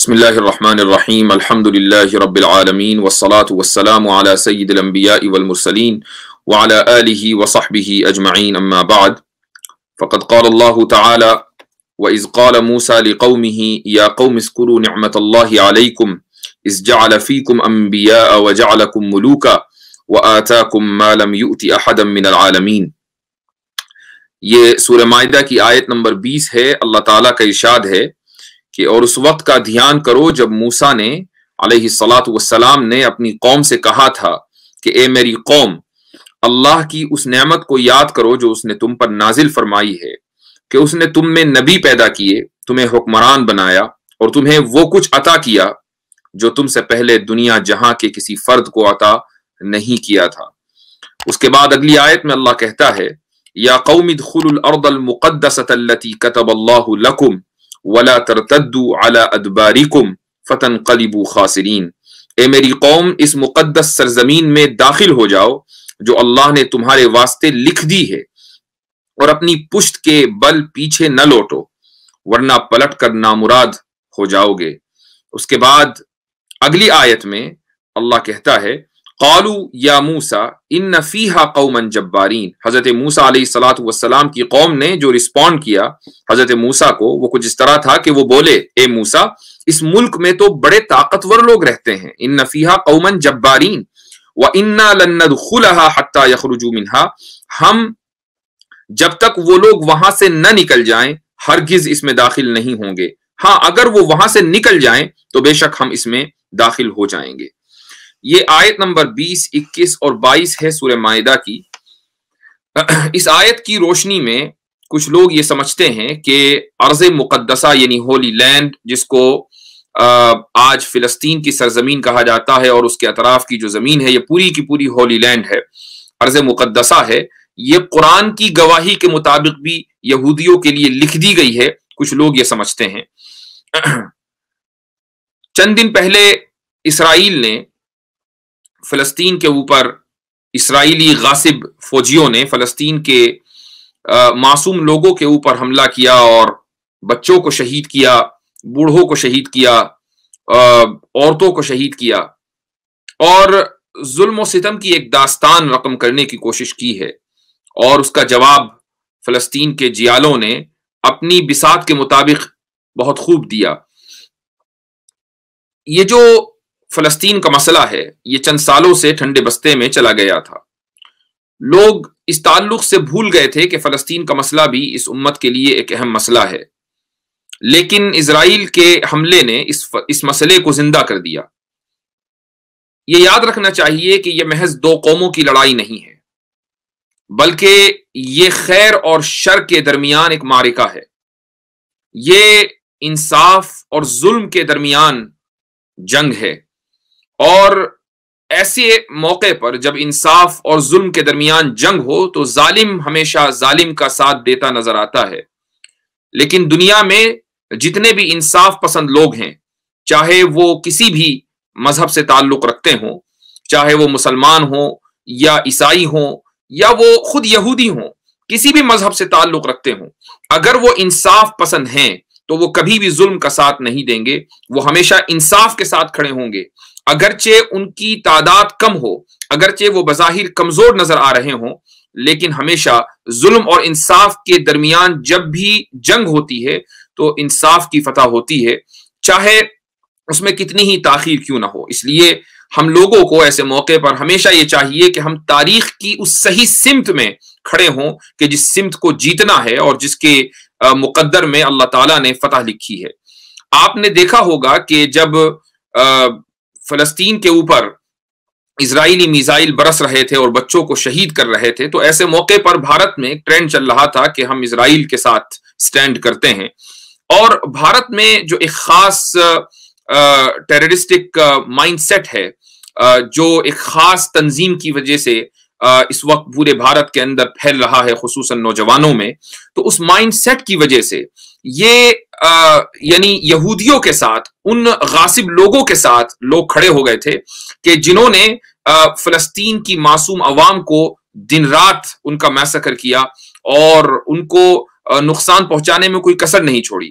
بسم اللہ الرحمن الرحیم الحمد للہ رب العالمین والصلاة والسلام علی سید الانبیاء والمرسلین وعلی آلہ وصحبہ اجمعین اما بعد فقد قال اللہ تعالی وَإِذْ قَالَ مُوسَى لِقَوْمِهِ يَا قَوْمِ اذْكُرُوا نِعْمَةَ اللَّهِ عَلَيْكُمْ إِذْ جَعَلَ فِيكُمْ أَنْبِيَاءَ وَجَعَلَكُمْ مُلُوكًا وَآتَاكُمْ مَا لَمْ يُؤْتِ أَحَدًا مِنَ الْعَالَمِينَ۔ یہ سورہ مائدہ کی آیت نمبر 20 ہے۔ اللہ تعالیٰ کا ارشاد ہے کہ اور اس وقت کا دھیان کرو جب موسیٰ نے علیہ السلام نے اپنی قوم سے کہا تھا کہ اے میری قوم، اللہ کی اس نعمت کو یاد کرو جو اس نے تم پر نازل فرمائی ہے کہ اس نے تم میں نبی پیدا کیے، تمہیں حکمران بنایا اور تمہیں وہ کچھ عطا کیا جو تم سے پہلے دنیا جہاں کے کسی فرد کو عطا نہیں کیا تھا۔ اس کے بعد اگلی آیت میں اللہ کہتا ہے یا قوم ادخلوا الارض المقدسة التي كتب الله لكم ولا ترتدوا على ادباركم فتنقلبوا خاسرین۔ اے میری قوم، اس مقدس سرزمین میں داخل ہو جاؤ جو اللہ نے تمہارے واسطے لکھ دی ہے، اور اپنی پشت کے بل پیچھے نہ لوٹو ورنہ پلٹ کر نامراد ہو جاؤ گے۔ اس کے بعد اگلی آیت میں اللہ کہتا ہے قالوا یا موسیٰ ان فیہا قوما جبارین۔ حضرت موسیٰ علیہ السلام کی قوم نے جو رسپونڈ کیا حضرت موسیٰ کو، وہ کچھ اس طرح تھا کہ وہ بولے اے موسیٰ، اس ملک میں تو بڑے طاقتور لوگ رہتے ہیں، ان فیہا قوما جبارین وَإِنَّا لَن نَّدْخُلَهَا حَتَّى يَخْرُجُوا مِنْهَا، ہم جب تک وہ لوگ وہاں سے نہ نکل جائیں ہرگز اس میں داخل نہیں ہوں گے، ہاں اگر وہ وہاں سے نکل جائیں تو بے شک ہم اس میں داخل ہو جائیں گے۔ یہ آیت نمبر 20، 21 اور 22 ہے سورہ مائدہ کی۔ اس آیت کی روشنی میں کچھ لوگ یہ سمجھتے ہیں کہ ارض مقدسہ یعنی ہولی لینڈ، جس کو آج فلسطین کی سرزمین کہا جاتا ہے اور اس کے اطراف کی جو زمین ہے یہ پوری کی پوری ہولی لینڈ ہے، ارض مقدسہ ہے۔ یہ قرآن کی گواہی کے مطابق بھی یہودیوں کے لیے لکھ دی گئی ہے، کچھ لوگ یہ سمجھتے ہیں۔ چند دن پہلے اسرائیل نے فلسطین کے اوپر، اسرائیلی غاصب فوجیوں نے فلسطین کے معصوم لوگوں کے اوپر حملہ کیا اور بچوں کو شہید کیا، بوڑھوں کو شہید کیا، عورتوں کو شہید کیا، اور ظلم و ستم کی ایک داستان رقم کرنے کی کوشش کی ہے، اور اس کا جواب فلسطین کے جیالوں نے اپنی بساط کے مطابق بہت خوب دیا۔ یہ جو فلسطین کا مسئلہ ہے یہ چند سالوں سے ٹھنڈے بستے میں چلا گیا تھا۔ لوگ اس تعلق سے بھول گئے تھے کہ فلسطین کا مسئلہ بھی اس امت کے لیے ایک اہم مسئلہ ہے، لیکن اسرائیل کے حملے نے اس مسئلے کو زندہ کر دیا۔ یہ یاد رکھنا چاہیے کہ یہ محض دو قوموں کی لڑائی نہیں ہے، بلکہ یہ خیر اور شر کے درمیان ایک معرکہ ہے۔ یہ انصاف اور ظلم کے درمیان جنگ ہے، اور ایسے موقع پر جب انصاف اور ظلم کے درمیان جنگ ہو تو ظالم ہمیشہ ظالم کا ساتھ دیتا نظر آتا ہے۔ لیکن دنیا میں جتنے بھی انصاف پسند لوگ ہیں، چاہے وہ کسی بھی مذہب سے تعلق رکھتے ہوں، چاہے وہ مسلمان ہوں یا عیسائی ہوں یا وہ خود یہودی ہوں، کسی بھی مذہب سے تعلق رکھتے ہوں، اگر وہ انصاف پسند ہیں تو وہ کبھی بھی ظلم کا ساتھ نہیں دیں گے، وہ ہمیشہ انصاف کے ساتھ کھڑے ہوں گے، اگرچہ ان کی تعداد کم ہو، اگرچہ وہ بظاہر کمزور نظر آ رہے ہوں، لیکن ہمیشہ ظلم اور انصاف کے درمیان جب بھی جنگ ہوتی ہے تو انصاف کی فتح ہوتی ہے، چاہے اس میں کتنی ہی تاخیر کیوں نہ ہو۔ اس لیے ہم لوگوں کو ایسے موقع پر ہمیشہ یہ چاہیے کہ ہم تاریخ کی اس صحیح سمت میں کھڑے ہوں کہ جس سمت کو جیتنا ہے اور جس کے مقدر میں اللہ تعالیٰ نے فتح لکھی ہے۔ آپ نے دیکھا ہوگا کہ جب فلسطین کے اوپر اسرائیلی میزائل برس رہے تھے اور بچوں کو شہید کر رہے تھے تو ایسے موقع پر بھارت میں ایک ٹرینڈ چل رہا تھا کہ ہم اسرائیل کے ساتھ سٹینڈ کرتے ہیں، اور بھارت میں جو ایک خاص ٹیررسٹک مائنڈ سیٹ ہے، جو ایک خاص تنظیم کی وجہ سے اس وقت پورے بھارت کے اندر پھیل رہا ہے، خصوصاً نوجوانوں میں، تو اس مائنڈ سیٹ کی وجہ سے یہ یعنی یہودیوں کے ساتھ، ان غاصب لوگوں کے ساتھ لوگ کھڑے ہو گئے تھے کہ جنہوں نے فلسطین کی معصوم عوام کو دن رات ان کا میسکر کیا اور ان کو نقصان پہنچانے میں کوئی کسر نہیں چھوڑی۔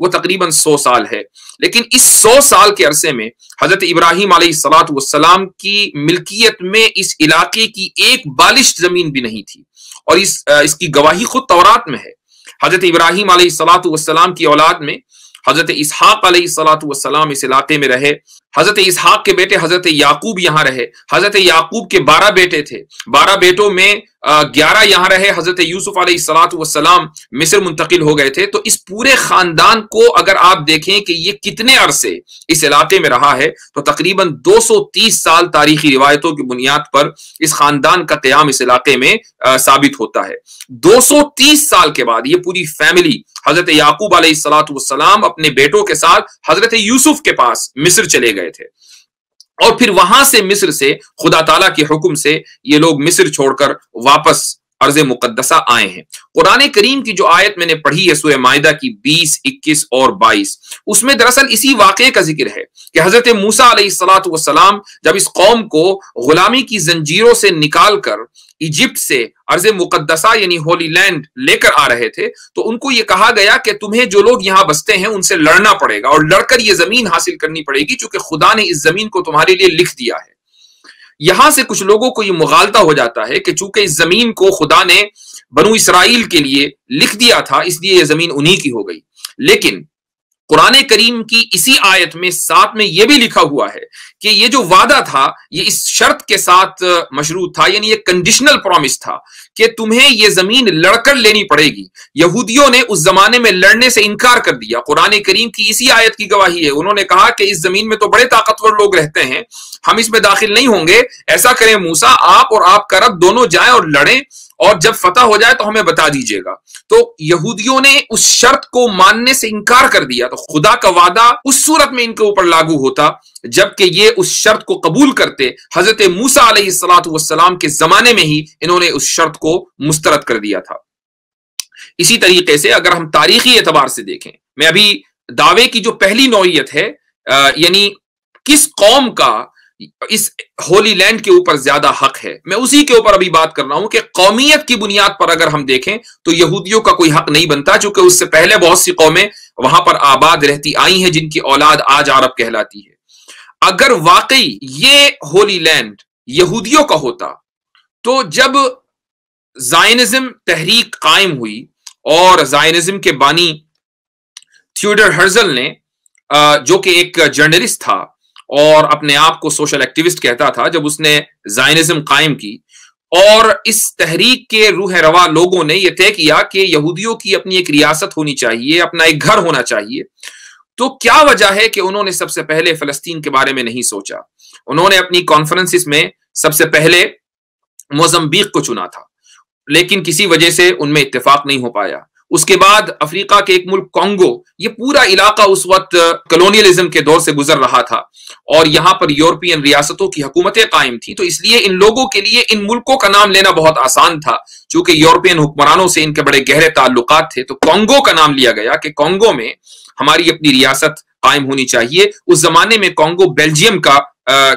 وہ تقریباً 100 سال ہے، لیکن اس 100 سال کے عرصے میں حضرت ابراہیم علیہ الصلاۃ والسلام کی ملکیت میں اس علاقے کی ایک بالشت زمین بھی نہیں تھی، اور اس کی گواہی خود تورات میں ہے۔ حضرت ابراہیم علیہ الصلاۃ والسلام کی اولاد میں حضرت اسحاق علیہ الصلاۃ والسلام اس علاقے میں رہے، حضرت اسحاق کے بیٹے حضرت یعقوب یہاں رہے، حضرت یعقوب کے 12 بیٹے تھے، 12 بیٹوں میں 11 یہاں رہے، حضرت یوسف علیہ الصلاۃ والسلام مصر منتقل ہو گئے تھے۔ تو اس پورے خاندان کو اگر آپ دیکھیں کہ یہ کتنے عرصے اس علاقے میں رہا ہے، تو تقریباً 230 سال تاریخی روایتوں کی بنیاد پر اس خاندان کا قیام اس علاقے میں ثابت ہوتا ہے۔ 230 سال کے بعد یہ پوری فیملی حضرت یعقوب علیہ الصلاۃ والسلام اپنے بیٹوں کے ساتھ حضرت یوسف کے پاس مصر چلے گئے تھے، اور پھر وہاں سے مصر سے خدا تعالیٰ کے حکم سے یہ لوگ مصر چھوڑ کر واپس ارض مقدسہ آئے ہیں۔ قرآن کریم کی جو آیت میں نے پڑھی ہے سورہ مائدہ کی 20، 21 اور 22، اس میں دراصل اسی واقعے کا ذکر ہے کہ حضرت موسیٰ علیہ الصلاۃ والسلام جب اس قوم کو غلامی کی زنجیروں سے نکال کر ایجپٹ سے ارض مقدسہ یعنی ہولی لینڈ لے کر آ رہے تھے، تو ان کو یہ کہا گیا کہ تمہیں جو لوگ یہاں بستے ہیں ان سے لڑنا پڑے گا، اور لڑ کر یہ زمین حاصل کرنی پڑے گی، چونکہ خدا نے اس زمین کو تمہارے لیے لکھ دیا ہے۔ یہاں سے کچھ لوگوں کو یہ مغالطہ ہو جاتا ہے کہ چونکہ اس زمین کو خدا نے بنو اسرائیل کے لیے لکھ دیا تھا، اس لیے یہ زمین انہی کی ہو گئی، لیکن قرآن کریم کی اسی آیت میں ساتھ میں یہ بھی لکھا ہوا ہے کہ یہ جو وعدہ تھا یہ اس شرط کے ساتھ مشروط تھا، یعنی یہ کنڈیشنل پرومس تھا کہ تمہیں یہ زمین لڑ کر لینی پڑے گی۔ یہودیوں نے اس زمانے میں لڑنے سے انکار کر دیا، قرآن کریم کی اسی آیت کی گواہی ہے۔ انہوں نے کہا کہ اس زمین میں تو بڑے طاقتور لوگ رہتے ہیں، ہم اس میں داخل نہیں ہوں گے، ایسا کریں موسیٰ آپ اور آپ کا رب دونوں جائیں اور لڑیں، اور جب فتح ہو جائے تو ہمیں بتا دیجیے گا۔ تو یہودیوں نے اس شرط کو ماننے سے انکار کر دیا، تو خدا کا وعدہ اس صورت میں ان کے اوپر لاگو ہوتا جبکہ یہ اس شرط کو قبول کرتے۔ حضرت موسیٰ علیہ الصلاۃ والسلام کے زمانے میں ہی انہوں نے اس شرط کو مسترد کر دیا تھا۔ اسی طریقے سے اگر ہم تاریخی اعتبار سے دیکھیں، میں ابھی دعوے کی جو پہلی نوعیت ہے، یعنی کس قوم کا اس ہولی لینڈ کے اوپر زیادہ حق ہے، میں اسی کے اوپر ابھی بات کر رہا ہوں کہ قومیت کی بنیاد پر اگر ہم دیکھیں تو یہودیوں کا کوئی حق نہیں بنتا، چونکہ اس سے پہلے بہت سی قومیں وہاں پر آباد رہتی آئی ہیں جن کی اولاد آج عرب کہلاتی ہے۔ اگر واقعی یہ ہولی لینڈ یہودیوں کا ہوتا تو جب زائنزم تحریک قائم ہوئی اور زائنزم کے بانی تھیوڈر ہرزل نے، جو کہ ایک جرنلسٹ تھا اور اپنے آپ کو سوشل ایکٹیوسٹ کہتا تھا، جب اس نے زائنزم قائم کی اور اس تحریک کے روح روا لوگوں نے یہ طے کیا کہ یہودیوں کی اپنی ایک ریاست ہونی چاہیے، اپنا ایک گھر ہونا چاہیے، تو کیا وجہ ہے کہ انہوں نے سب سے پہلے فلسطین کے بارے میں نہیں سوچا؟ انہوں نے اپنی کانفرنسز میں سب سے پہلے موزمبیق کو چنا تھا، لیکن کسی وجہ سے ان میں اتفاق نہیں ہو پایا۔ اس کے بعد افریقہ کے ایک ملک کانگو، یہ پورا علاقہ اس وقت کلونیلزم کے دور سے گزر رہا تھا اور یہاں پر یورپین ریاستوں کی حکومتیں قائم تھیں، تو اس لیے ان لوگوں کے لیے ان ملکوں کا نام لینا بہت آسان تھا، چونکہ یورپین حکمرانوں سے ان کے بڑے گہرے تعلقات تھے، تو کانگو کا نام لیا گیا کہ کانگو میں ہماری اپنی ریاست قائم ہونی چاہیے۔ اس زمانے میں کانگو بیلجیم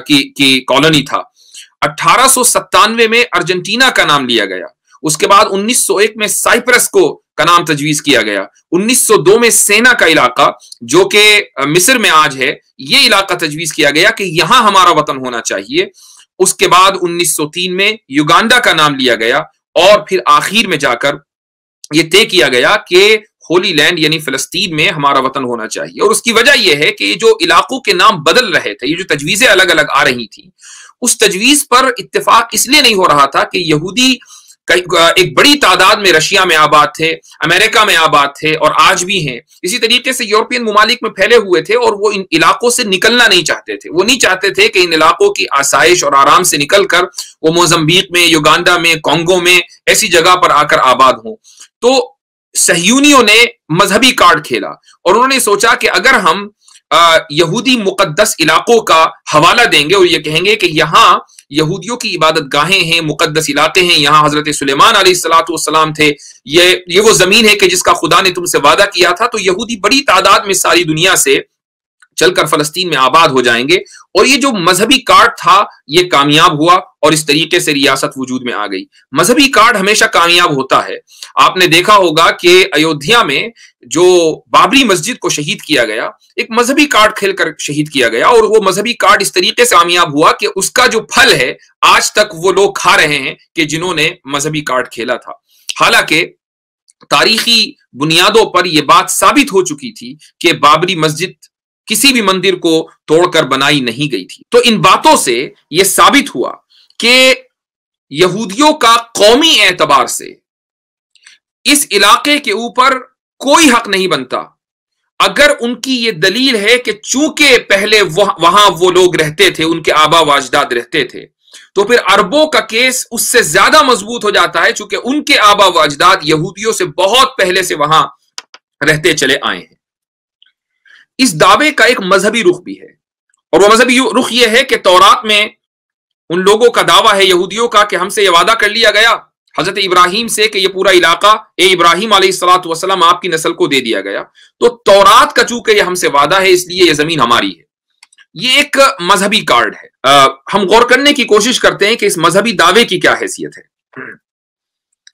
کی کالونی تھا۔ 1897 میں ارجنٹینا کا نام لیا گیا، اس کے بعد 1901 میں سائپرس کا نام تجویز کیا گیا، 1902 میں سینا کا علاقہ جو کہ مصر میں آج ہے، یہ علاقہ تجویز کیا گیا کہ یہاں ہمارا وطن ہونا چاہیے۔ اس کے بعد 1903 میں یوگانڈا کا نام لیا گیا، اور پھر آخر میں جا کر یہ طے کیا گیا کہ ہولی لینڈ یعنی فلسطین میں ہمارا وطن ہونا چاہیے۔ اور اس کی وجہ یہ ہے کہ جو علاقوں کے نام بدل رہے تھے، یہ جو تجویزیں الگ الگ آ رہی تھیں، اس تجویز پر اتفاق اس لیے نہیں ہو رہا تھا کہ یہودی ایک بڑی تعداد میں رشیا میں آباد تھے، امریکہ میں آباد تھے اور آج بھی ہیں، اسی طریقے سے یورپین ممالک میں پھیلے ہوئے تھے، اور وہ ان علاقوں سے نکلنا نہیں چاہتے تھے۔ وہ نہیں چاہتے تھے کہ ان علاقوں کی آسائش اور آرام سے نکل کر وہ موزمبیق میں، یوگانڈا میں، کانگو میں ایسی جگہ پر آ کر آباد ہوں۔ تو صہیونیوں نے مذہبی کارڈ کھیلا اور انہوں نے سوچا کہ اگر ہم یہودی مقدس علاقوں کا حوالہ دیں گے اور یہ کہیں گے کہ یہاں یہودیوں کی عبادت گاہیں ہیں، مقدس علاقے ہیں، یہاں حضرت سلیمان علیہ الصلاۃ والسلام تھے، یہ وہ زمین ہے کہ جس کا خدا نے تم سے وعدہ کیا تھا، تو یہودی بڑی تعداد میں ساری دنیا سے چل کر فلسطین میں آباد ہو جائیں گے. اور یہ جو مذہبی کارڈ تھا یہ کامیاب ہوا اور اس طریقے سے ریاست وجود میں آ گئی. مذہبی کارڈ ہمیشہ کامیاب ہوتا ہے. آپ نے دیکھا ہوگا کہ ایودھیا میں جو بابری مسجد کو شہید کیا گیا ایک مذہبی کارڈ کھیل کر شہید کیا گیا, اور وہ مذہبی کارڈ اس طریقے سے کامیاب ہوا کہ اس کا جو پھل ہے آج تک وہ لوگ کھا رہے ہیں کہ جنہوں نے مذہبی کارڈ کھیلا تھا. حالانکہ تاریخی بنیادوں پر یہ بات ثابت ہو چکی تھی کہ بابری مسجد کسی بھی مندر کو توڑ کر بنائی نہیں گئی تھی. تو ان باتوں سے یہ ثابت ہوا کہ یہودیوں کا قومی اعتبار سے اس علاقے کے اوپر کوئی حق نہیں بنتا اگر ان کی یہ دلیل ہے کہ چونکہ پہلے وہاں وہ لوگ رہتے تھے, ان کے آبا و اجداد رہتے تھے, تو پھر عربوں کا کیس اس سے زیادہ مضبوط ہو جاتا ہے چونکہ ان کے آبا و اجداد یہودیوں سے بہت پہلے سے وہاں رہتے چلے آئے ہیں. اس دعوے کا ایک مذہبی رخ بھی ہے, اور وہ مذہبی رخ یہ ہے کہ تورات میں ان لوگوں کا دعویٰ ہے یہودیوں کا کہ ہم سے یہ وعدہ کر لیا گیا حضرت ابراہیم سے کہ یہ پورا علاقہ ابراہیم علیہ الصلوۃ والسلام آپ کی نسل کو دے دیا گیا. تو تورات کا چونکہ یہ ہم سے وعدہ ہے اس لیے یہ زمین ہماری ہے. یہ ایک مذہبی کارڈ ہے. ہم غور کرنے کی کوشش کرتے ہیں کہ اس مذہبی دعوے کی کیا حیثیت ہے.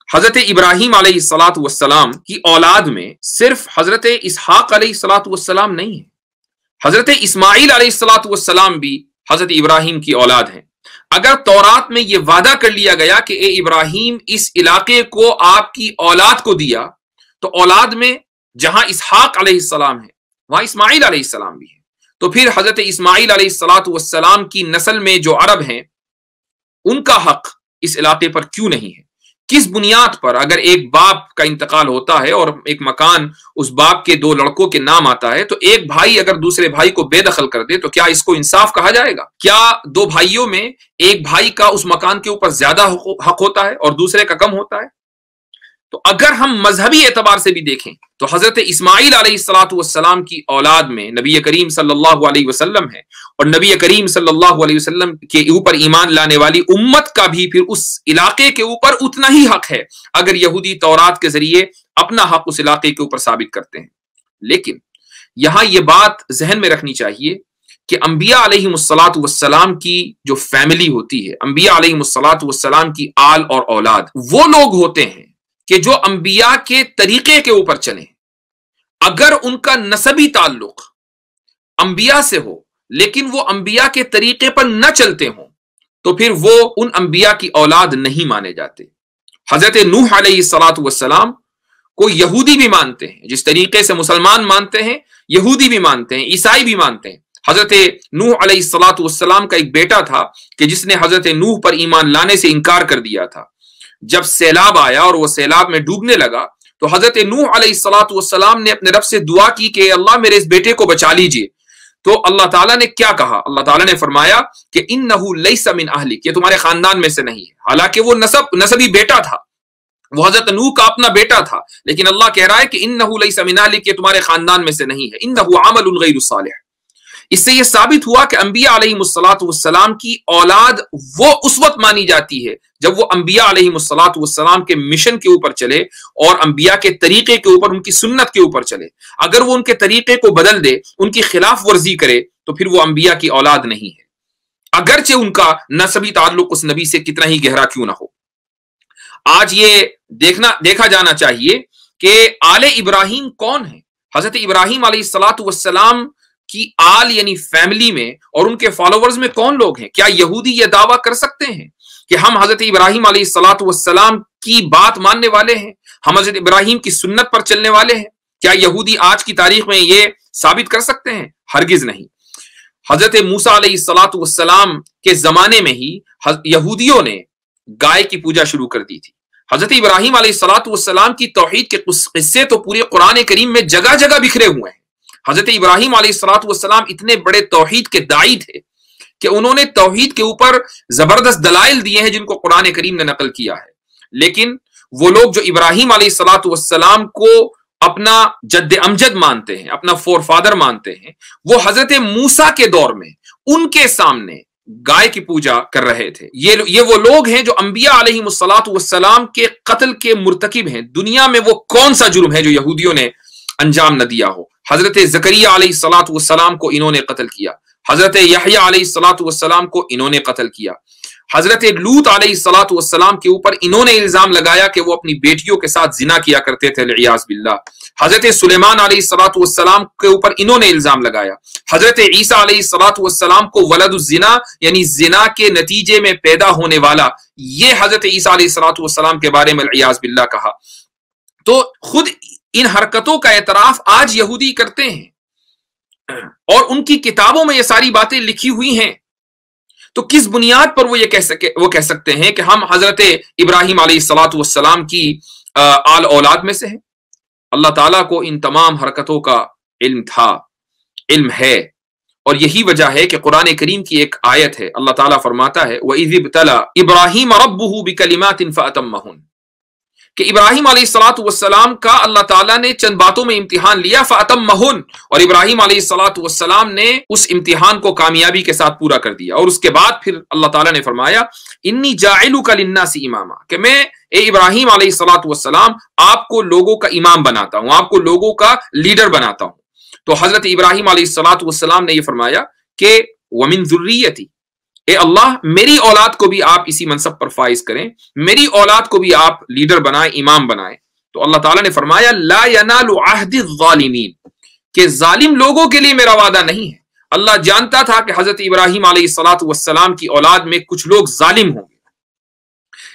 حضرت ابراہیم علیہ الصلوۃ والسلام کی اولاد میں صرف حضرت اسحاق علیہ الصلوۃ والسلام نہیں ہے, حضرت اسماعیل علیہ الصلوۃ والسلام بھی حضرت ابراہیم کی اولاد ہیں. اگر تورات میں یہ وعدہ کر لیا گیا کہ اے ابراہیم اس علاقے کو آپ کی اولاد کو دیا, تو اولاد میں جہاں اسحاق علیہ السلام ہے وہاں اسماعیل علیہ السلام بھی ہے. تو پھر حضرت اسماعیل علیہ الصلوۃ والسلام کی نسل میں جو عرب ہیں ان کا حق اس علاقے پر کیوں نہیں ہے؟ کس بنیاد پر اگر ایک باپ کا انتقال ہوتا ہے اور ایک مکان اس باپ کے دو لڑکوں کے نام آتا ہے تو ایک بھائی اگر دوسرے بھائی کو بے دخل کر دے تو کیا اس کو انصاف کہا جائے گا؟ کیا دو بھائیوں میں ایک بھائی کا اس مکان کے اوپر زیادہ حق ہوتا ہے اور دوسرے کا کم ہوتا ہے؟ تو اگر ہم مذہبی اعتبار سے بھی دیکھیں تو حضرت اسماعیل علیہ الصلوۃ والسلام کی اولاد میں نبی کریم صلی اللہ علیہ وسلم ہے, اور نبی کریم صلی اللہ علیہ وسلم کے اوپر ایمان لانے والی امت کا بھی پھر اس علاقے کے اوپر اتنا ہی حق ہے اگر یہودی تورات کے ذریعے اپنا حق اس علاقے کے اوپر ثابت کرتے ہیں. لیکن یہاں یہ بات ذہن میں رکھنی چاہیے کہ انبیاء علیہ الصلوۃ والسلام کی جو فیملی ہوتی ہے, انبیاء علیہ الصلوۃ والسلام کی آل اور اولاد, وہ لوگ ہوتے ہیں کہ جو انبیاء کے طریقے کے اوپر چلیں. اگر ان کا نسبی تعلق انبیاء سے ہو لیکن وہ انبیاء کے طریقے پر نہ چلتے ہوں تو پھر وہ ان انبیاء کی اولاد نہیں مانے جاتے. حضرت نوح علیہ الصلوۃ والسلام کو یہودی بھی مانتے ہیں, جس طریقے سے مسلمان مانتے ہیں یہودی بھی مانتے ہیں, عیسائی بھی مانتے ہیں. حضرت نوح علیہ الصلوۃ والسلام کا ایک بیٹا تھا کہ جس نے حضرت نوح پر ایمان لانے سے انکار کر دیا تھا. جب سیلاب آیا اور وہ سیلاب میں ڈوبنے لگا تو حضرت نوح علیہ الصلوۃ والسلام نے اپنے رب سے دعا کی کہ اللہ میرے اس بیٹے کو بچا لیجئے. تو اللہ تعالیٰ نے کیا کہا؟ اللہ تعالیٰ نے فرمایا کہ انہ لیس من اہلک, یہ تمہارے خاندان میں سے نہیں ہے. حالانکہ وہ نسبی بیٹا تھا, وہ حضرت نوح کا اپنا بیٹا تھا, لیکن اللہ کہہ رہا ہے کہ انہ لیس من اہلک, یہ تمہارے خاندان میں سے نہیں ہے. انہ عمل غیر صالح. اس سے یہ ثابت ہوا کہ انبیاء علیہ الصلوۃ والسلام کی اولاد وہ اس وقت مانی جاتی ہے جب وہ انبیاء علیہ الصلوۃ والسلام کے مشن کے اوپر چلے اور انبیاء کے طریقے کے اوپر, ان کی سنت کے اوپر چلے. اگر وہ ان کے طریقے کو بدل دے, ان کی خلاف ورزی کرے تو پھر وہ انبیاء کی اولاد نہیں ہے, اگرچہ ان کا نسبی تعلق اس نبی سے کتنا ہی گہرا کیوں نہ ہو. آج یہ دیکھا جانا چاہیے کہ آل ابراہیم کون ہے. حضرت ابراہیم علیہ الصلوۃ والسلام کی آل یعنی فیملی میں اور ان کے فالوورز میں کون لوگ ہیں؟ کیا یہودی یہ دعویٰ کر سکتے ہیں کہ ہم حضرت ابراہیم علیہ الصلوۃ والسلام کی بات ماننے والے ہیں, ہم حضرت ابراہیم کی سنت پر چلنے والے ہیں؟ کیا یہودی آج کی تاریخ میں یہ ثابت کر سکتے ہیں؟ ہرگز نہیں. حضرت موسیٰ علیہ الصلوۃ والسلام کے زمانے میں ہی یہودیوں نے گائے کی پوجا شروع کر دی تھی. حضرت ابراہیم علیہ الصلوۃ والسلام کی توحید کے قصے تو پورے قرآن کریم میں جگہ جگہ بکھرے ہوئے ہیں. حضرت ابراہیم علیہ الصلوۃ والسلام اتنے بڑے توحید کے داعی تھے کہ انہوں نے توحید کے اوپر زبردست دلائل دیے ہیں جن کو قرآن کریم نے نقل کیا ہے. لیکن وہ لوگ جو ابراہیم علیہ الصلوۃ والسلام کو اپنا جد امجد مانتے ہیں, اپنا فور فادر مانتے ہیں, وہ حضرت موسیٰ کے دور میں ان کے سامنے گائے کی پوجا کر رہے تھے. یہ وہ لوگ ہیں جو انبیاء علیہ الصلوۃ والسلام کے قتل کے مرتکب ہیں. دنیا میں وہ کون سا جرم ہے جو یہودیوں نے انجام نہ دیا ہو۔ حضرت زکریا علیہ الصلوۃ والسلام کو انہوں نے قتل کیا، حضرت یحییٰ علیہ الصلوۃ والسلام کو انہوں نے قتل کیا، حضرت لوط علیہ الصلوۃ والسلام کے اوپر انہوں نے الزام لگایا کہ وہ اپنی بیٹیوں کے ساتھ زنا کیا کرتے تھے والعیاذ باللہ، حضرت سلیمان علیہ الصلوۃ والسلام کے اوپر انہوں نے الزام لگایا، حضرت عیسیٰ علیہ الصلوۃ والسلام کو ولد الزنا یعنی زنا کے نتیجے میں پیدا ہونے والا، یہ حضرت عیسیٰ علیہ الصلوۃ والسلام کے بارے میں والعیاذ باللہ کہا۔ تو خود ان حرکتوں کا اعتراف آج یہودی کرتے ہیں اور ان کی کتابوں میں یہ ساری باتیں لکھی ہوئی ہیں، تو کس بنیاد پر وہ کہہ سکتے ہیں کہ ہم حضرت ابراہیم علیہ الصلوۃ والسلام کی آل اولاد میں سے ہیں؟ اللہ تعالیٰ کو ان تمام حرکتوں کا علم تھا، علم ہے، اور یہی وجہ ہے کہ قرآن کریم کی ایک آیت ہے، اللہ تعالیٰ فرماتا ہے وَإِذِ ابْتَلَى إِبْرَاهِيمَ رَبُّهُ بِكَلِمَاتٍ فَأَتَمَّهُنَّ، کہ ابراہیم علیہ الصلوۃ والسلام کا اللہ تعالیٰ نے چند باتوں میں امتحان لیا، فَأَتَمَّهُنَّ، اور ابراہیم علیہ الصلوۃ والسلام نے اس امتحان کو کامیابی کے ساتھ پورا کر دیا، اور اس کے بعد پھر اللہ تعالیٰ نے فرمایا انی جاعلک للناس اماما، کہ میں اے ابراہیم علیہ الصلوۃ والسلام آپ کو لوگوں کا امام بناتا ہوں، آپ کو لوگوں کا لیڈر بناتا ہوں۔ تو حضرت ابراہیم علیہ الصلوۃ والسلام نے یہ فرمایا کہ وَمِن ذُرِّيَّتِي، اے اللہ میری اولاد کو بھی آپ اسی منصب پر فائز کریں، میری اولاد کو بھی آپ لیڈر بنائیں، امام بنائیں۔ تو اللہ تعالیٰ نے فرمایا لا ینال عہد الظالمین، کہ ظالم لوگوں کے لیے میرا وعدہ نہیں ہے۔ اللہ جانتا تھا کہ حضرت ابراہیم علیہ الصلوۃ والسلام کی اولاد میں کچھ لوگ ظالم ہوں گے،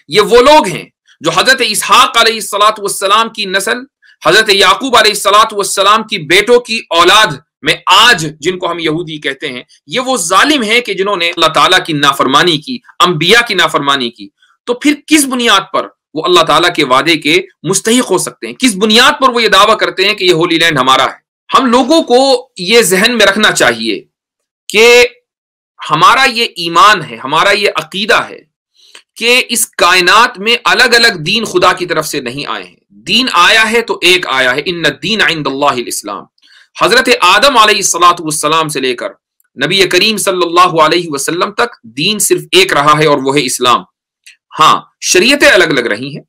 یہ وہ لوگ ہیں جو حضرت اسحاق علیہ الصلوۃ والسلام کی نسل، حضرت یعقوب علیہ الصلوۃ والسلام کی بیٹوں کی اولاد میں آج جن کو ہم یہودی کہتے ہیں، یہ وہ ظالم ہیں کہ جنہوں نے اللہ تعالیٰ کی نافرمانی کی، انبیاء کی نافرمانی کی۔ تو پھر کس بنیاد پر وہ اللہ تعالیٰ کے وعدے کے مستحق ہو سکتے ہیں؟ کس بنیاد پر وہ یہ دعویٰ کرتے ہیں کہ یہ ہولی لینڈ ہمارا ہے؟ ہم لوگوں کو یہ ذہن میں رکھنا چاہیے کہ ہمارا یہ ایمان ہے، ہمارا یہ عقیدہ ہے کہ اس کائنات میں الگ الگ دین خدا کی طرف سے نہیں آئے ہیں، دین آیا ہے تو ایک آیا ہے، ان الدین عند اللہ الاسلام۔ حضرت آدم علیہ الصلوۃ والسلام سے لے کر نبی کریم صلی اللہ علیہ وسلم تک دین صرف ایک رہا ہے، اور وہ ہے اسلام۔ ہاں شریعتیں الگ الگ رہی ہیں،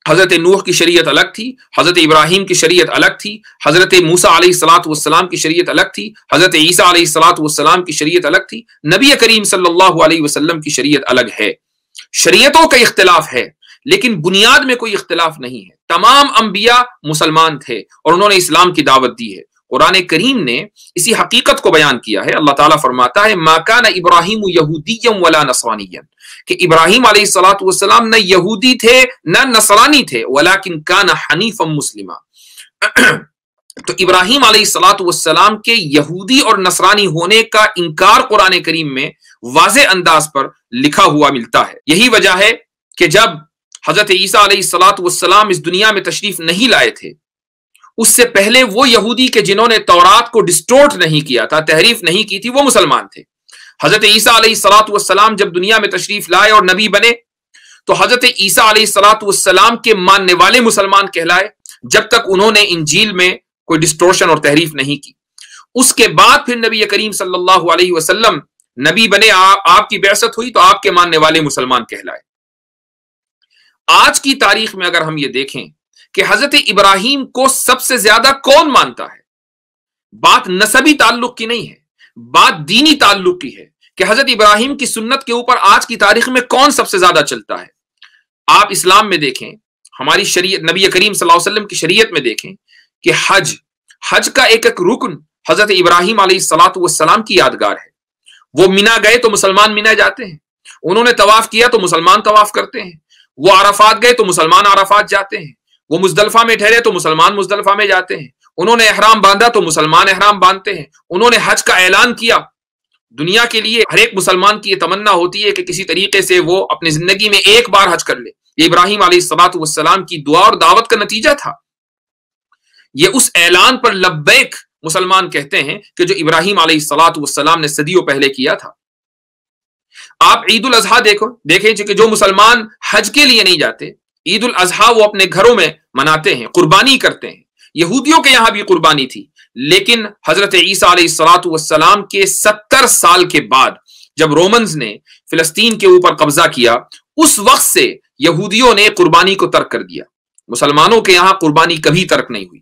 حضرت نوح کی شریعت الگ تھی، حضرت ابراہیم کی شریعت الگ تھی، حضرت موسیٰ علیہ الصلوۃ والسلام کی شریعت الگ تھی، حضرت عیسیٰ علیہ الصلوۃ والسلام کی شریعت الگ تھی، نبی کریم صلی اللہ علیہ وسلم کی شریعت الگ ہے۔ شریعتوں کا اختلاف ہے لیکن بنیاد میں کوئی اختلاف نہیں ہے۔ تمام انبیاء مسلمان تھے اور انہوں نے اسلام کی دعوت دی ہے۔ قرآن کریم نے اسی حقیقت کو بیان کیا ہے۔ اللہ تعالیٰ فرماتا ہے ما کان ابراہیم یہودیا ولا نصرانیا، کہ ابراہیم علیہ الصلوۃ والسلام نہ یہودی تھے نہ نصرانی تھے، ولکن کان حنیفا مسلما۔ تو ابراہیم علیہ الصلوۃ والسلام کے یہودی اور نصرانی ہونے کا انکار قرآن کریم میں واضح انداز پر لکھا ہوا ملتا ہے۔ یہی وجہ ہے کہ جب حضرت عیسیٰ علیہ الصلوۃ والسلام اس دنیا میں تشریف نہیں لائے تھے، اس سے پہلے وہ یہودی کے جنہوں نے تورات کو ڈسٹورٹ نہیں کیا تھا، تحریف نہیں کی تھی، وہ مسلمان تھے۔ حضرت عیسیٰ علیہ الصلوۃ والسلام جب دنیا میں تشریف لائے اور نبی بنے تو حضرت عیسیٰ علیہ الصلوۃ والسلام کے ماننے والے مسلمان کہلائے، جب تک انہوں نے انجیل میں کوئی ڈسٹورشن اور تحریف نہیں کی۔ اس کے بعد پھر نبی کریم صلی اللہ علیہ وسلم نبی بنے، آپ کی بعثت ہوئی تو آپ کے ماننے والے مسلمان کہلائے۔ آج کی تاریخ میں اگر ہم یہ دیکھیں کہ حضرت ابراہیم کو سب سے زیادہ کون مانتا ہے، بات نسبی تعلق کی نہیں ہے، بات دینی تعلق کی ہے کہ حضرت ابراہیم کی سنت کے اوپر آج کی تاریخ میں کون سب سے زیادہ چلتا ہے۔ آپ اسلام میں دیکھیں، ہماری شریعت نبی کریم صلی اللہ علیہ وسلم کی شریعت میں دیکھیں کہ حج کا ایک ایک رکن حضرت ابراہیم علیہ الصلوۃ والسلام کی یادگار ہے۔ وہ مینا گئے تو مسلمان مینا جاتے ہیں، انہوں نے طواف کیا تو مسلمان طواف کرتے ہیں، وہ عرفات گئے تو مسلمان عرفات جاتے ہیں، وہ مزدلفہ میں ٹھہرے تو مسلمان مزدلفہ میں جاتے ہیں، انہوں نے احرام باندھا تو مسلمان احرام باندھتے ہیں، انہوں نے حج کا اعلان کیا۔ دنیا کے لیے ہر ایک مسلمان کی یہ تمنا ہوتی ہے کہ کسی طریقے سے وہ اپنی زندگی میں ایک بار حج کر لے۔ یہ ابراہیم علیہ الصلوۃ والسلام کی دعا اور دعوت کا نتیجہ تھا۔ یہ اس اعلان پر لبیک مسلمان کہتے ہیں کہ جو ابراہیم علیہ الصلوۃ والسلام نے صدیوں پہلے کیا تھا۔ آپ عید الاضحیٰ دیکھیں کہ جو مسلمان حج کے لیے نہیں جاتے، عید الاضحیٰ وہ اپنے گھروں میں مناتے ہیں، قربانی کرتے ہیں۔ یہودیوں کے یہاں بھی قربانی تھی، لیکن حضرت عیسیٰ علیہ الصلوۃ والسلام کے 70 سال کے بعد جب رومنز نے فلسطین کے اوپر قبضہ کیا، اس وقت سے یہودیوں نے قربانی کو ترک کر دیا۔ مسلمانوں کے یہاں قربانی کبھی ترک نہیں ہوئی۔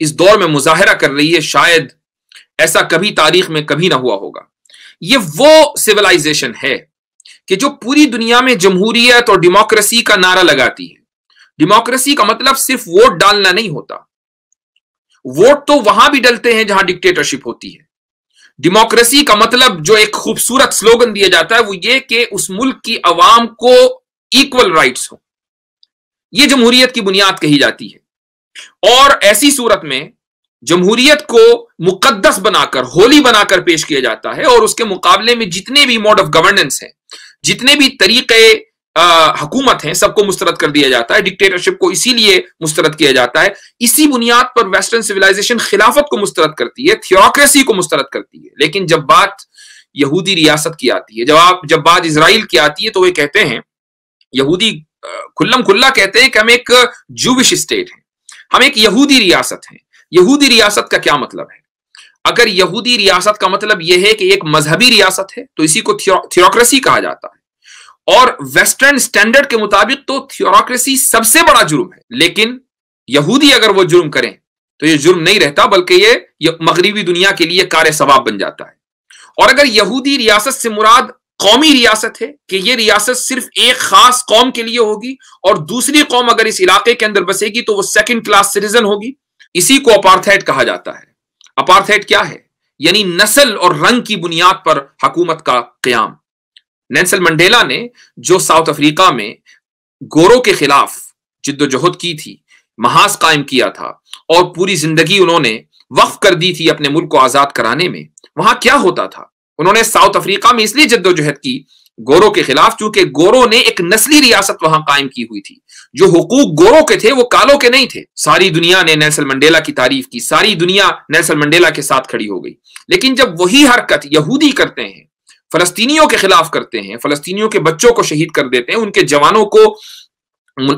اس دور میں مظاہرہ کر رہی ہے، شاید ایسا کبھی تاریخ میں کبھی نہ ہوا ہوگا۔ یہ وہ سویلائزیشن ہے کہ جو پوری دنیا میں جمہوریت اور ڈیموکریسی کا نعرہ لگاتی ہے۔ ڈیموکریسی کا مطلب صرف ووٹ ڈالنا نہیں ہوتا، ووٹ تو وہاں بھی ڈلتے ہیں جہاں ڈکٹیٹرشپ ہوتی ہے۔ ڈیموکریسی کا مطلب جو ایک خوبصورت سلوگن دیا جاتا ہے وہ یہ کہ اس ملک کی عوام کو ایکول رائٹس ہو، یہ جمہوریت کی بنیاد کہی جاتی ہے۔ اور ایسی صورت میں جمہوریت کو مقدس بنا کر، ہولی بنا کر پیش کیا جاتا ہے، اور اس کے مقابلے میں جتنے بھی موڈ آف گورننس ہیں، جتنے بھی طریقے حکومت ہیں، سب کو مسترد کر دیا جاتا ہے۔ ڈکٹیٹرشپ کو اسی لیے مسترد کیا جاتا ہے، اسی بنیاد پر ویسٹرن سویلائزیشن خلافت کو مسترد کرتی ہے، تھیوکریسی کو مسترد کرتی ہے۔ لیکن جب بات یہودی ریاست کی آتی ہے، جب بات اسرائیل کی آتی ہے، تو وہ کہتے ہیں، یہودی کھلم کھلا کہتے ہیں کہ ہم ایک جوش اسٹیٹ ہیں، ہم ایک یہودی ریاست ہیں۔ یہودی ریاست کا کیا مطلب ہے؟ اگر یہودی ریاست کا مطلب یہ ہے کہ ایک مذہبی ریاست ہے تو اسی کو تھیوکریسی کہا جاتا ہے، اور ویسٹرن سٹینڈرڈ کے مطابق تو تھیوکریسی سب سے بڑا جرم ہے۔ لیکن یہودی اگر وہ جرم کریں تو یہ جرم نہیں رہتا، بلکہ یہ مغربی دنیا کے لیے کار ثواب بن جاتا ہے۔ اور اگر یہودی ریاست سے مراد قومی ریاست ہے کہ یہ ریاست صرف ایک خاص قوم کے لیے ہوگی، اور دوسری قوم اگر اس علاقے کے اندر بسے گی تو وہ سیکنڈ کلاس سٹیزن ہوگی، اسی کو اپارتھائڈ کہا جاتا ہے۔ اپارتھائڈ کیا ہے؟ یعنی نسل اور رنگ کی بنیاد پر حکومت کا قیام۔ نیلسن منڈیلا نے جو ساؤتھ افریقہ میں گوروں کے خلاف جد و جہد کی تھی، محاذ قائم کیا تھا، اور پوری زندگی انہوں نے وقف کر دی تھی اپنے ملک کو آزاد کرانے میں، وہاں کیا ہوتا تھا؟ انہوں نے ساؤتھ افریقہ میں اس لیے جد و جہد کی گوروں کے خلاف چونکہ گوروں نے ایک نسلی ریاست وہاں قائم کی ہوئی تھی۔ جو حقوق گوروں کے تھے وہ کالوں کے نہیں تھے۔ ساری دنیا نے نیلسن منڈیلا کی تعریف کی، ساری دنیا نیلسن منڈیلا کے ساتھ کھڑی ہو گئی۔ لیکن جب وہی حرکت یہودی کرتے ہیں، فلسطینیوں کے خلاف کرتے ہیں، فلسطینیوں کے بچوں کو شہید کر دیتے ہیں، ان کے جوانوں کو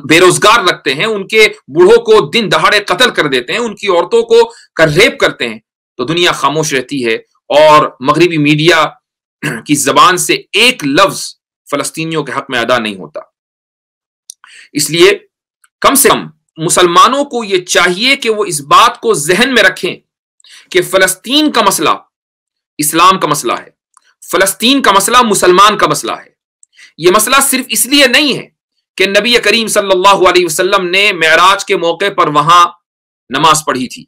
بے روزگار رکھتے ہیں، ان کے بوڑھوں کو دن دہاڑے قتل کر دیتے ہیں، ان کی عورتوں کو ریپ کرتے ہیں، تو دنیا خاموش رہتی ہے، اور مغربی میڈیا کی زبان سے ایک لفظ فلسطینیوں کے حق میں ادا نہیں ہوتا۔ اس لیے کم سے کم مسلمانوں کو یہ چاہیے کہ وہ اس بات کو ذہن میں رکھیں کہ فلسطین کا مسئلہ اسلام کا مسئلہ ہے، فلسطین کا مسئلہ مسلمان کا مسئلہ ہے۔ یہ مسئلہ صرف اس لیے نہیں ہے کہ نبی کریم صلی اللہ علیہ وسلم نے معراج کے موقع پر وہاں نماز پڑھی تھی،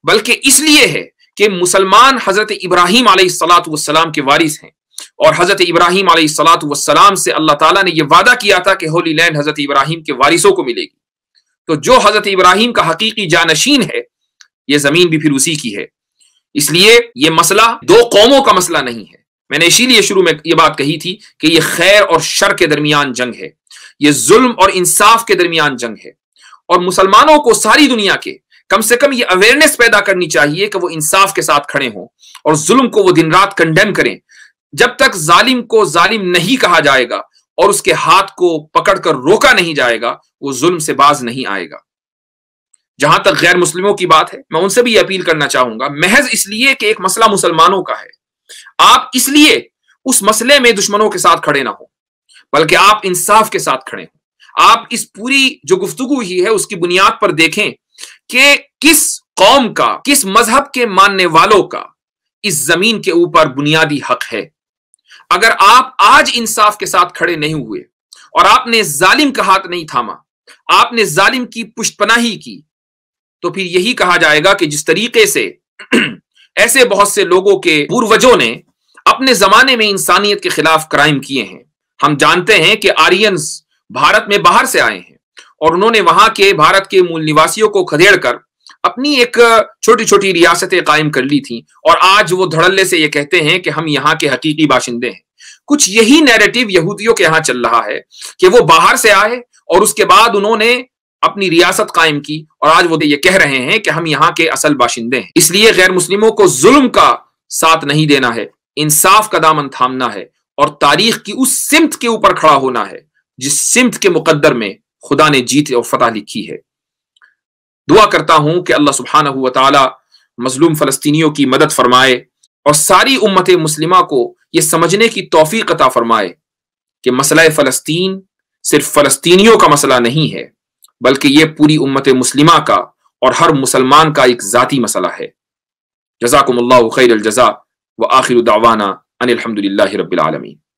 بلکہ اس لیے ہے کہ مسلمان حضرت ابراہیم علیہ الصلاۃ والسلام کے وارث ہیں، اور حضرت ابراہیم علیہ الصلاۃ والسلام سے اللہ تعالیٰ نے یہ وعدہ کیا تھا کہ ہولی لینڈ حضرت ابراہیم کے وارثوں کو ملے گی۔ تو جو حضرت ابراہیم کا حقیقی جانشین ہے، یہ زمین بھی پھر اسی کی ہے۔ اس لیے یہ مسئلہ دو قوموں کا مسئلہ نہیں ہے۔ میں نے اسی لیے شروع میں یہ بات کہی تھی کہ یہ خیر اور شر کے درمیان جنگ ہے، یہ ظلم اور انصاف کے درمیان جنگ ہے، اور مسلمانوں کو ساری دنیا کے کم سے کم یہ اویئرنیس پیدا کرنی چاہیے کہ وہ انصاف کے ساتھ کھڑے ہوں اور ظلم کو وہ دن رات کنڈیم کریں۔ جب تک ظالم کو ظالم نہیں کہا جائے گا اور اس کے ہاتھ کو پکڑ کر روکا نہیں جائے گا، وہ ظلم سے باز نہیں آئے گا۔ جہاں تک غیر مسلموں کی بات ہے، میں ان سے بھی یہ اپیل کرنا چاہوں گا، محض اس لیے کہ ایک مسئلہ مسلمانوں کا ہے، آپ اس لیے اس مسئلے میں دشمنوں کے ساتھ کھڑے نہ ہوں، بلکہ آپ انصاف کے ساتھ کھڑے ہوں۔ آپ اس پوری جو گفتگو ہی ہے اس کی بنیاد پر دیکھیں کہ کس قوم کا، کس مذہب کے ماننے والوں کا اس زمین کے اوپر بنیادی حق ہے۔ اگر آپ آج انصاف کے ساتھ کھڑے نہیں ہوئے اور آپ نے ظالم کا ہاتھ نہیں تھاما، آپ نے ظالم کی پشت پناہی کی، تو پھر یہی کہا جائے گا کہ جس طریقے سے ایسے بہت سے لوگوں کے پوروجوں نے اپنے زمانے میں انسانیت کے خلاف کرائم کیے ہیں۔ ہم جانتے ہیں کہ آرینز بھارت میں باہر سے آئے ہیں، اور انہوں نے وہاں کے بھارت کے مول نواسیوں کو کھدیڑ کر اپنی ایک چھوٹی چھوٹی ریاستیں قائم کر لی تھیں، اور آج وہ دھڑلے سے یہ کہتے ہیں کہ ہم یہاں کے حقیقی باشندے ہیں۔ کچھ یہی نیریٹو یہودیوں کے یہاں چل رہا ہے کہ وہ باہر سے آئے اور اس کے بعد انہوں نے اپنی ریاست قائم کی، اور آج وہ یہ کہہ رہے ہیں کہ ہم یہاں کے اصل باشندے ہیں۔ اس لیے غیر مسلموں کو ظلم کا ساتھ نہیں دینا ہے، انصاف کا دامن تھامنا ہے، اور تاریخ کی اس سمت کے اوپر کھڑا ہونا ہے جس سمت کے مقدر میں خدا نے جیت اور فتح لکھی ہے۔ دعا کرتا ہوں کہ اللہ سبحانہ و تعالی مظلوم فلسطینیوں کی مدد فرمائے، اور ساری امت مسلمہ کو یہ سمجھنے کی توفیق عطا فرمائے کہ مسئلہ فلسطین صرف فلسطینیوں کا مسئلہ نہیں ہے، بلکہ یہ پوری امت مسلمہ کا اور ہر مسلمان کا ایک ذاتی مسئلہ ہے۔ جزاکم اللہ خیر الجزاء وآخر دعوانا ان الحمد للہ رب العالمین۔